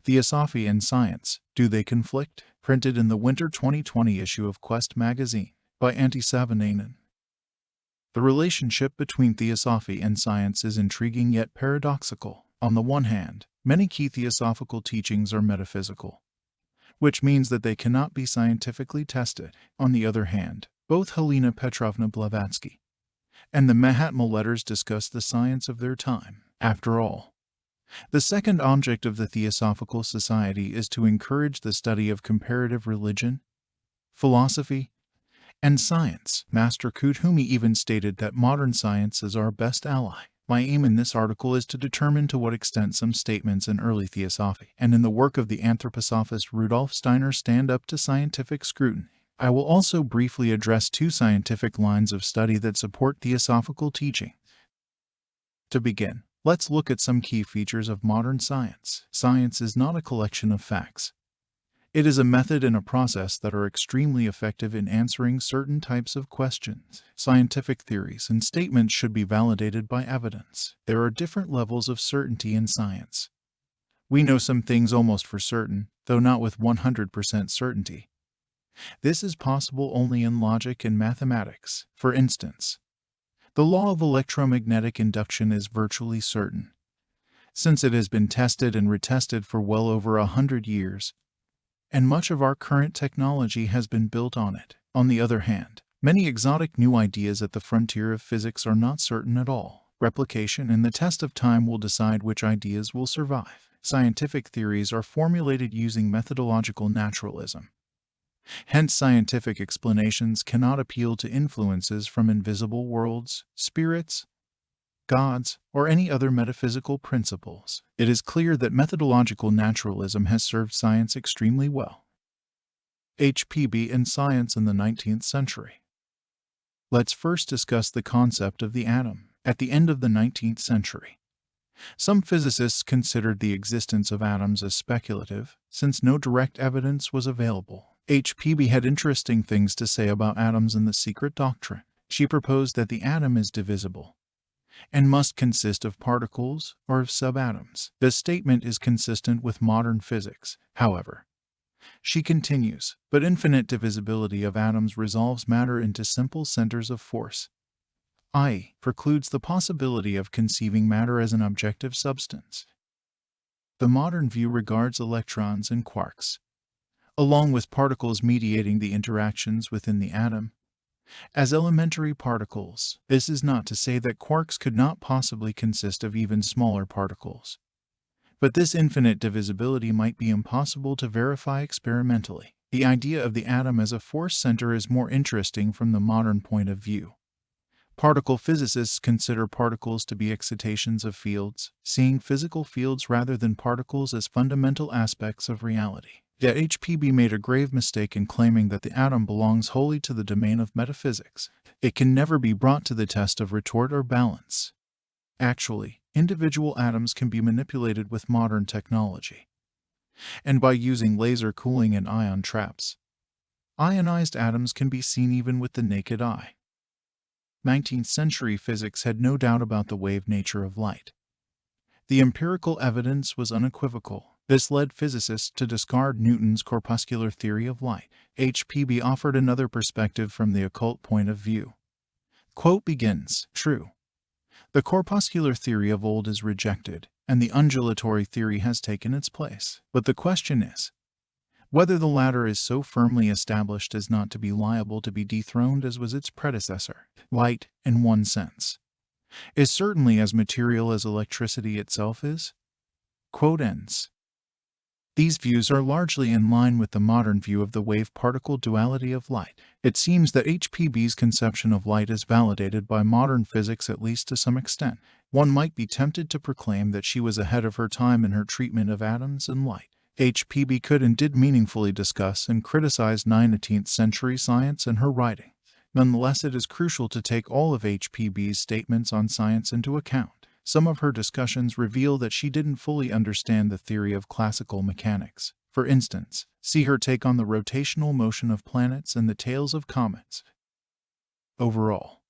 Theosophy and Science, Do They Conflict? Printed in the winter 2020 issue of Quest magazine by Antti Savanainen. The relationship between theosophy and science is intriguing yet paradoxical. On the one hand, many key theosophical teachings are metaphysical, which means that they cannot be scientifically tested. On the other hand, both Helena Petrovna Blavatsky and the Mahatma letters discuss the science of their time. After all, the second object of the Theosophical Society is to encourage the study of comparative religion, philosophy, and science. Master Kuthumi even stated that modern science is our best ally. My aim in this article is to determine to what extent some statements in early theosophy and in the work of the anthroposophist Rudolf Steiner stand up to scientific scrutiny. I will also briefly address two scientific lines of study that support theosophical teaching. To begin, let's look at some key features of modern science. Science is not a collection of facts. It is a method and a process that are extremely effective in answering certain types of questions. Scientific theories and statements should be validated by evidence. There are different levels of certainty in science. We know some things almost for certain, though not with 100% certainty. This is possible only in logic and mathematics. For instance, the law of electromagnetic induction is virtually certain, since it has been tested and retested for well over 100 years, and much of our current technology has been built on it. On the other hand, many exotic new ideas at the frontier of physics are not certain at all. Replication and the test of time will decide which ideas will survive. Scientific theories are formulated using methodological naturalism. Hence, scientific explanations cannot appeal to influences from invisible worlds, spirits, gods, or any other metaphysical principles. It is clear that methodological naturalism has served science extremely well. HPB and science in the 19th century. Let's first discuss the concept of the atom. At the end of the 19th century, some physicists considered the existence of atoms as speculative, since no direct evidence was available. HPB had interesting things to say about atoms in The Secret Doctrine. She proposed that the atom is divisible and must consist of particles or of subatoms. This statement is consistent with modern physics. However, she continues, but infinite divisibility of atoms resolves matter into simple centers of force, i.e., precludes the possibility of conceiving matter as an objective substance. The modern view regards electrons and quarks, along with particles mediating the interactions within the atom, as elementary particles. This is not to say that quarks could not possibly consist of even smaller particles, but this infinite divisibility might be impossible to verify experimentally. The idea of the atom as a force center is more interesting from the modern point of view. Particle physicists consider particles to be excitations of fields, seeing physical fields rather than particles as fundamental aspects of reality. Yet HPB made a grave mistake in claiming that the atom belongs wholly to the domain of metaphysics. It can never be brought to the test of retort or balance. Actually, individual atoms can be manipulated with modern technology, and by using laser cooling and ion traps, ionized atoms can be seen even with the naked eye. 19th century physics had no doubt about the wave nature of light. The empirical evidence was unequivocal. This led physicists to discard Newton's corpuscular theory of light. HPB offered another perspective from the occult point of view. Quote begins, "True, the corpuscular theory of old is rejected, and the undulatory theory has taken its place. But the question is, whether the latter is so firmly established as not to be liable to be dethroned as was its predecessor. Light, in one sense, is certainly as material as electricity itself is." Quote ends. These views are largely in line with the modern view of the wave-particle duality of light. It seems that HPB's conception of light is validated by modern physics at least to some extent. One might be tempted to proclaim that she was ahead of her time in her treatment of atoms and light. HPB could and did meaningfully discuss and criticize 19th century science in her writing. Nonetheless, it is crucial to take all of HPB's statements on science into account. Some of her discussions reveal that she didn't fully understand the theory of classical mechanics. For instance, see her take on the rotational motion of planets and the tails of comets. Overall,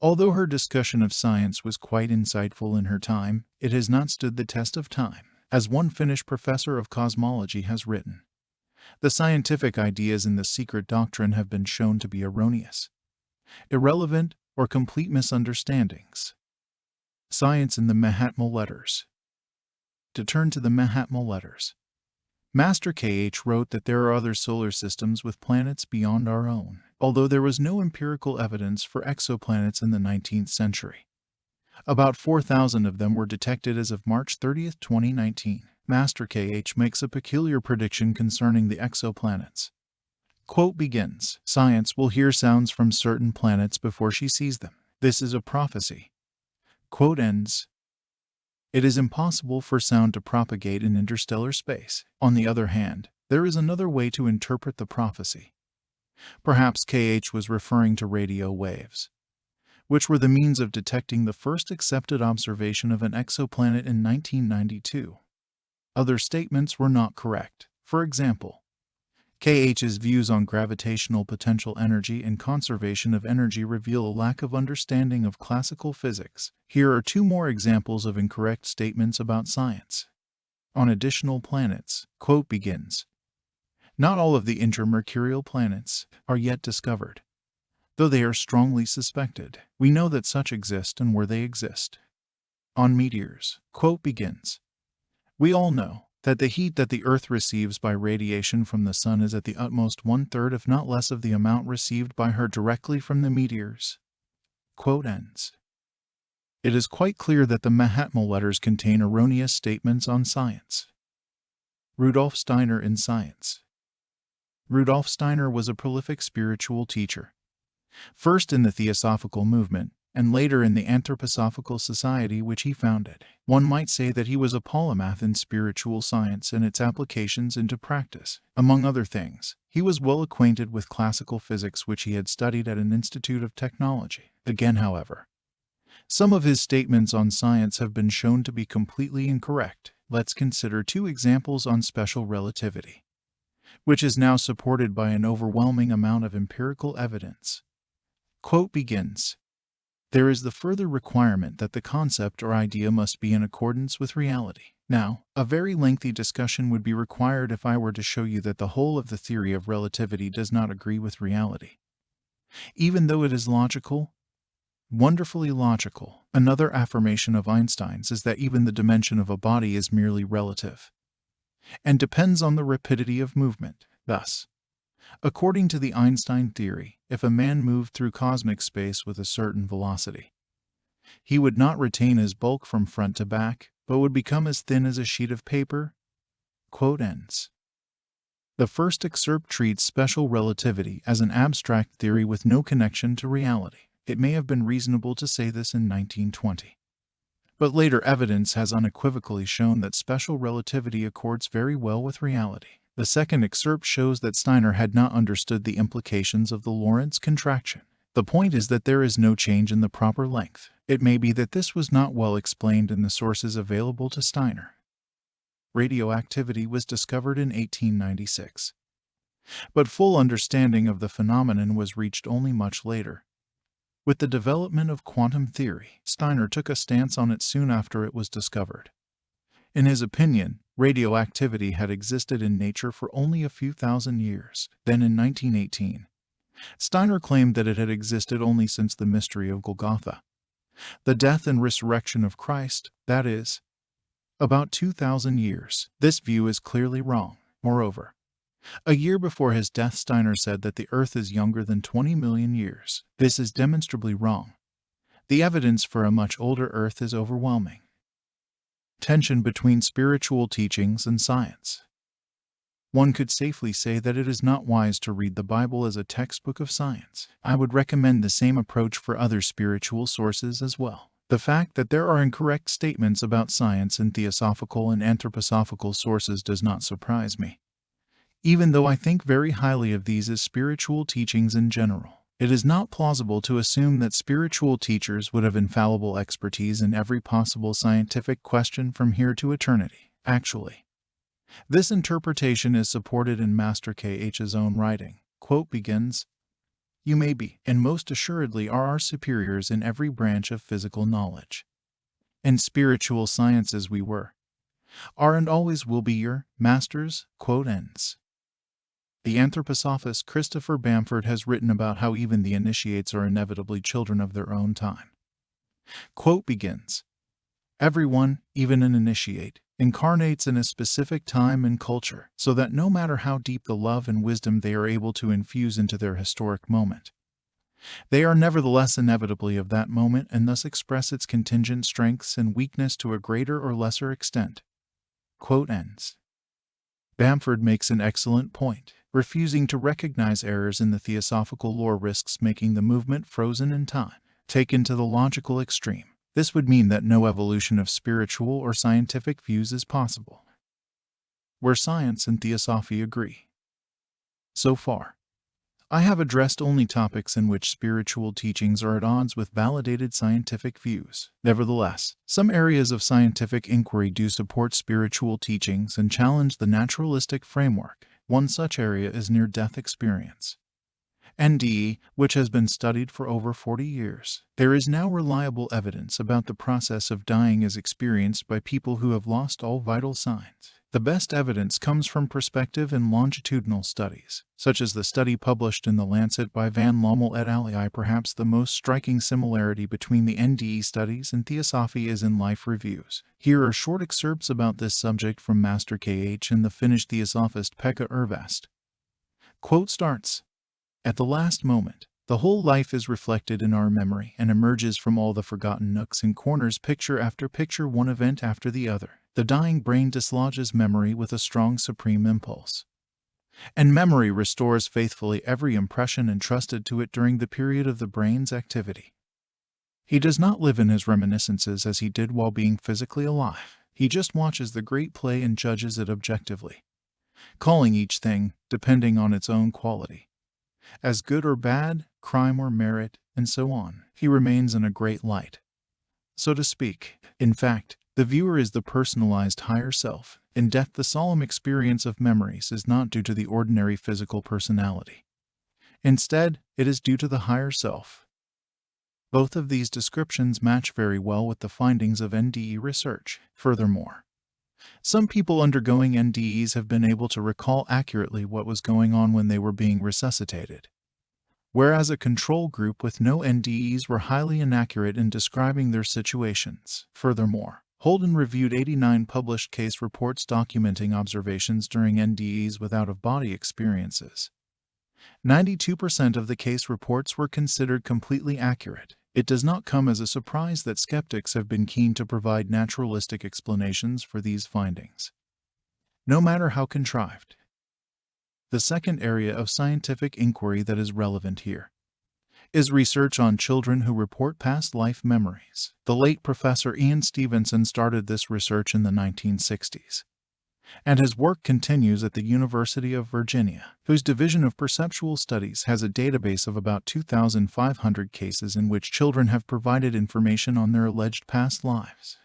although her discussion of science was quite insightful in her time, it has not stood the test of time. As one Finnish professor of cosmology has written, the scientific ideas in the secret doctrine have been shown to be erroneous, irrelevant, or complete misunderstandings. Science in the Mahatma Letters. To turn to the Mahatma Letters, Master K.H. wrote that there are other solar systems with planets beyond our own, although there was no empirical evidence for exoplanets in the 19th century. About 4,000 of them were detected as of March 30, 2019. Master K.H. makes a peculiar prediction concerning the exoplanets. Quote begins, "Science will hear sounds from certain planets before she sees them. This is a prophecy." Quote ends. It is impossible for sound to propagate in interstellar space. On the other hand, there is another way to interpret the prophecy. Perhaps K.H. was referring to radio waves, which were the means of detecting the first accepted observation of an exoplanet in 1992. Other statements were not correct. For example, K.H.'s views on gravitational potential energy and conservation of energy reveal a lack of understanding of classical physics. Here are two more examples of incorrect statements about science. On additional planets, quote begins, "Not all of the intermercurial planets are yet discovered, though they are strongly suspected. We know that such exist and where they exist." On meteors, quote begins, "We all know that the heat that the Earth receives by radiation from the Sun is at the utmost 1/3 if not less of the amount received by her directly from the meteors." Quote ends. It is quite clear that the Mahatma Letters contain erroneous statements on science. Rudolf Steiner in Science. Rudolf Steiner was a prolific spiritual teacher, first in the Theosophical movement, and later in the Anthroposophical Society which he founded. One might say that he was a polymath in spiritual science and its applications into practice. Among other things, he was well acquainted with classical physics which he had studied at an institute of technology. Again, however, some of his statements on science have been shown to be completely incorrect. Let's consider two examples on special relativity, which is now supported by an overwhelming amount of empirical evidence. Quote begins, "There is the further requirement that the concept or idea must be in accordance with reality." Now, a very lengthy discussion would be required if I were to show you that the whole of the theory of relativity does not agree with reality, even though it is logical, wonderfully logical. Another affirmation of Einstein's is that even the dimension of a body is merely relative and depends on the rapidity of movement. Thus, according to the Einstein theory, if a man moved through cosmic space with a certain velocity, he would not retain his bulk from front to back, but would become as thin as a sheet of paper. Quote ends. The first excerpt treats special relativity as an abstract theory with no connection to reality. It may have been reasonable to say this in 1920. But later evidence has unequivocally shown that special relativity accords very well with reality. The second excerpt shows that Steiner had not understood the implications of the Lorentz contraction. The point is that there is no change in the proper length. It may be that this was not well explained in the sources available to Steiner. Radioactivity was discovered in 1896. But full understanding of the phenomenon was reached only much later. With the development of quantum theory, Steiner took a stance on it soon after it was discovered. In his opinion, radioactivity had existed in nature for only a few thousand years. Then in 1918, Steiner claimed that it had existed only since the mystery of Golgotha, the death and resurrection of Christ, that is, about 2,000 years. This view is clearly wrong. Moreover, a year before his death, Steiner said that the Earth is younger than 20 million years. This is demonstrably wrong. The evidence for a much older Earth is overwhelming. Tension between spiritual teachings and science. One could safely say that it is not wise to read the Bible as a textbook of science. I would recommend the same approach for other spiritual sources as well. The fact that there are incorrect statements about science in theosophical and anthroposophical sources does not surprise me, even though I think very highly of these as spiritual teachings in general. It is not plausible to assume that spiritual teachers would have infallible expertise in every possible scientific question from here to eternity. Actually, this interpretation is supported in Master K.H.'s own writing. Quote begins, "You may be, and most assuredly are our superiors in every branch of physical knowledge. In spiritual sciences we were, are and always will be your masters, quote ends. The anthroposophist Christopher Bamford has written about how even the initiates are inevitably children of their own time. Quote begins, "Everyone, even an initiate, incarnates in a specific time and culture, so that no matter how deep the love and wisdom they are able to infuse into their historic moment, they are nevertheless inevitably of that moment and thus express its contingent strengths and weakness to a greater or lesser extent." Quote ends. Bamford makes an excellent point. Refusing to recognize errors in the theosophical lore risks making the movement frozen in time. Taken to the logical extreme, this would mean that no evolution of spiritual or scientific views is possible, where science and theosophy agree. So far, I have addressed only topics in which spiritual teachings are at odds with validated scientific views. Nevertheless, some areas of scientific inquiry do support spiritual teachings and challenge the naturalistic framework. One such area is near-death experience, NDE, which has been studied for over 40 years. There is now reliable evidence about the process of dying as experienced by people who have lost all vital signs. The best evidence comes from prospective and longitudinal studies, such as the study published in The Lancet by Van Lommel et al. Perhaps the most striking similarity between the NDE studies and Theosophy is in life reviews. Here are short excerpts about this subject from Master K.H. and the Finnish theosophist Pekka Ervast. Quote starts, "At the last moment, the whole life is reflected in our memory and emerges from all the forgotten nooks and corners picture after picture, one event after the other. The dying brain dislodges memory with a strong supreme impulse, and memory restores faithfully every impression entrusted to it during the period of the brain's activity. He does not live in his reminiscences as he did while being physically alive. He just watches the great play and judges it objectively, calling each thing, depending on its own quality, as good or bad, crime or merit, and so on. He remains in a great light, so to speak. In fact, the viewer is the personalized higher self. In death, the solemn experience of memories is not due to the ordinary physical personality. Instead, it is due to the higher self." Both of these descriptions match very well with the findings of NDE research. Furthermore, some people undergoing NDEs have been able to recall accurately what was going on when they were being resuscitated, whereas a control group with no NDEs were highly inaccurate in describing their situations. Furthermore, Holden reviewed 89 published case reports documenting observations during NDEs with out-of-body experiences. 92% of the case reports were considered completely accurate. It does not come as a surprise that skeptics have been keen to provide naturalistic explanations for these findings, no matter how contrived. The second area of scientific inquiry that is relevant here is research on children who report past life memories. The late Professor Ian Stevenson started this research in the 1960s, and his work continues at the University of Virginia, whose Division of Perceptual Studies has a database of about 2,500 cases in which children have provided information on their alleged past lives.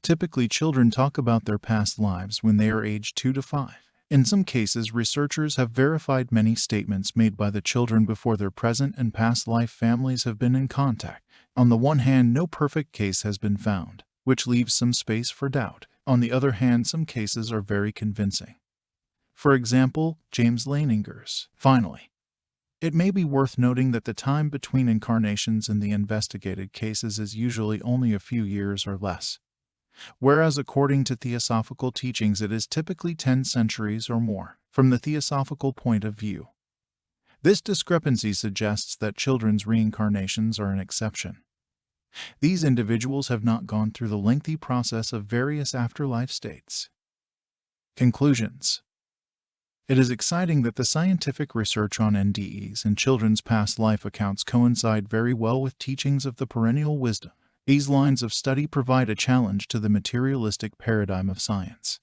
Typically, children talk about their past lives when they are aged 2 to 5. In some cases, researchers have verified many statements made by the children before their present and past life families have been in contact. On the one hand, no perfect case has been found, which leaves some space for doubt. On the other hand, some cases are very convincing. For example, James Leininger's. Finally, it may be worth noting that the time between incarnations in the investigated cases is usually only a few years or less, whereas according to theosophical teachings it is typically 10 centuries or more. From the theosophical point of view, this discrepancy suggests that children's reincarnations are an exception. These individuals have not gone through the lengthy process of various afterlife states. Conclusions. It is exciting that the scientific research on NDEs and children's past life accounts coincide very well with teachings of the perennial wisdom. These lines of study provide a challenge to the materialistic paradigm of science.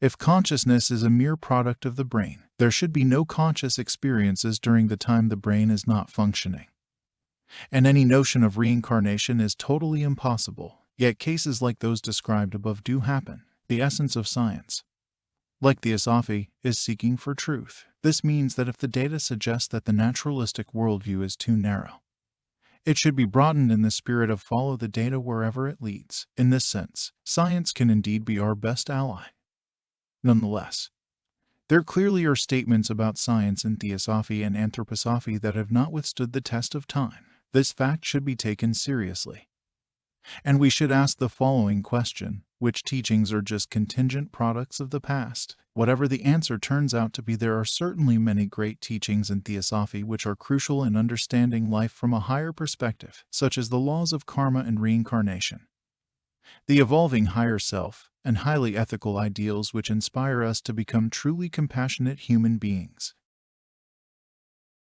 If consciousness is a mere product of the brain, there should be no conscious experiences during the time the brain is not functioning, and any notion of reincarnation is totally impossible. Yet cases like those described above do happen. The essence of science, like Theosophy, is seeking for truth. This means that if the data suggests that the naturalistic worldview is too narrow, It should be broadened in the spirit of follow the data wherever it leads. In this sense, science can indeed be our best ally. Nonetheless, there clearly are statements about science in Theosophy and Anthroposophy that have not withstood the test of time. This fact should be taken seriously. And we should ask the following question: which teachings are just contingent products of the past? Whatever the answer turns out to be, there are certainly many great teachings in Theosophy which are crucial in understanding life from a higher perspective, such as the laws of karma and reincarnation, the evolving higher self, and highly ethical ideals which inspire us to become truly compassionate human beings.